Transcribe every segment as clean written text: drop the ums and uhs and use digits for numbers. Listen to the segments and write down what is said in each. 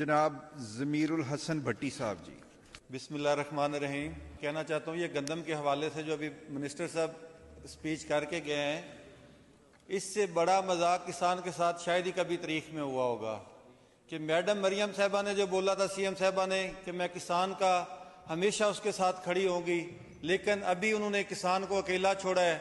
جناب ضمیر الحسن بھٹی صاحب جی۔ بسم اللہ الرحمن الرحیم۔ کہنا چاہتا ہوں یہ گندم کے حوالے سے جو ابھی منسٹر صاحب اسپیچ کر کے گئے ہیں، اس سے بڑا مذاق کسان کے ساتھ شاید ہی کبھی تاریخ میں ہوا ہوگا کہ میڈم مریم صاحبہ نے جو بولا تھا سی ایم صاحبہ نے کہ میں کسان کا ہمیشہ اس کے ساتھ کھڑی ہوں گی، لیکن ابھی انہوں نے کسان کو اکیلا چھوڑا ہے۔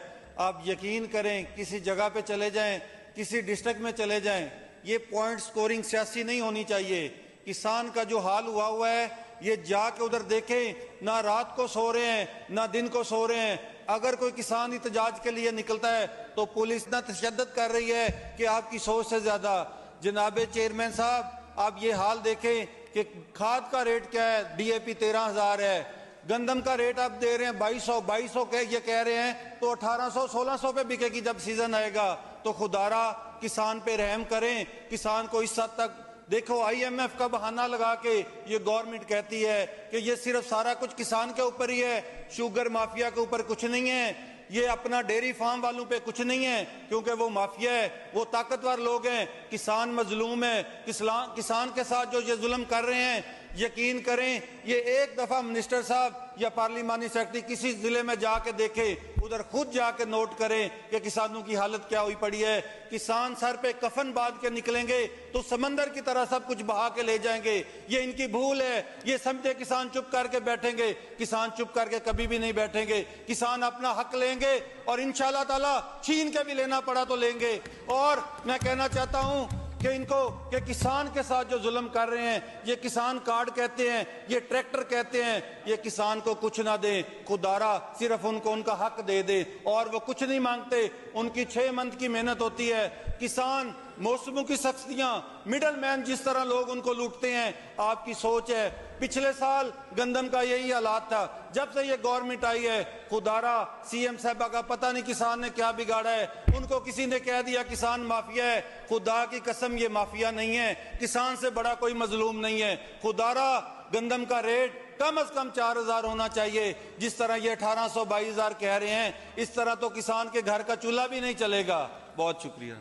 آپ یقین کریں، کسی جگہ پہ چلے جائیں، کسی ڈسٹرکٹ میں چلے جائیں، یہ پوائنٹ سکورنگ سیاسی نہیں ہونی چاہیے۔ کسان کا جو حال ہوا ہے، یہ جا کے ادھر دیکھیں، نہ رات کو سو رہے ہیں نہ دن کو سو رہے ہیں۔ اگر کوئی کسان احتجاج کے لیے نکلتا ہے تو پولیس نہ تشدد کر رہی ہے کہ آپ کی سوچ سے زیادہ۔ جناب چیئرمین صاحب، آپ یہ حال دیکھیں کہ کھاد کا ریٹ کیا ہے، ڈی اے پی 13,000 ہے، گندم کا ریٹ آپ دے رہے ہیں 2200 یہ کہہ رہے ہیں تو 1800-1600 پہ بکے گی جب سیزن آئے گا۔ تو خدارا کسان پہ رحم کریں۔ کسان کو اس حد تک دیکھو، آئی ایم ایف کا بہانہ لگا کے یہ گورنمنٹ کہتی ہے کہ یہ صرف سارا کچھ کسان کے اوپر ہی ہے، شوگر مافیا کے اوپر کچھ نہیں ہے، یہ اپنا ڈیری فارم والوں پہ کچھ نہیں ہے، کیونکہ وہ مافیا ہے، وہ طاقتور لوگ ہیں، کسان مظلوم ہے۔ کسان کے ساتھ جو یہ ظلم کر رہے ہیں، یقین کریں یہ ایک دفعہ منسٹر صاحب یا پارلیمانی سیکرٹری کسی ضلع میں جا کے دیکھے، ادھر خود جا کے نوٹ کریں کہ کسانوں کی حالت کیا ہوئی پڑی ہے۔ کسان سر پہ کفن باندھ کے نکلیں گے تو سمندر کی طرح سب کچھ بہا کے لے جائیں گے۔ یہ ان کی بھول ہے، یہ سمجھے کسان چپ کر کے بیٹھیں گے۔ کسان چپ کر کے کبھی بھی نہیں بیٹھیں گے۔ کسان اپنا حق لیں گے اور انشاءاللہ تعالی چھین کے بھی لینا پڑا تو لیں گے۔ اور میں کہنا چاہتا ہوں کہ ان کو کہ کسان کے ساتھ جو ظلم کر رہے ہیں، یہ کسان کارڈ کہتے ہیں، یہ ٹریکٹر کہتے ہیں، یہ کسان کو کچھ نہ دیں، خدارا صرف ان کو ان کا حق دے دے۔ اور وہ کچھ نہیں مانگتے، ان کی 6 منتھ کی محنت ہوتی ہے۔ کسان موسموں کی سختیاں، مڈل مین جس طرح لوگ ان کو لوٹتے ہیں، آپ کی سوچ ہے۔ پچھلے سال گندم کا یہی حالات تھا، جب سے یہ گورنمنٹ آئی ہے خدارا سی ایم صاحبہ کا پتہ نہیں کسان نے کیا بگاڑا ہے۔ ان کو کسی نے کہہ دیا کسان مافیا ہے، خدا کی قسم یہ مافیا نہیں ہے، کسان سے بڑا کوئی مظلوم نہیں ہے۔ خدارا گندم کا ریٹ کم از کم 4,000 ہونا چاہیے، جس طرح یہ 1800-22,000 کہہ رہے ہیں، اس طرح تو کسان کے گھر کا چولہا بھی نہیں چلے گا۔ بہت شکریہ۔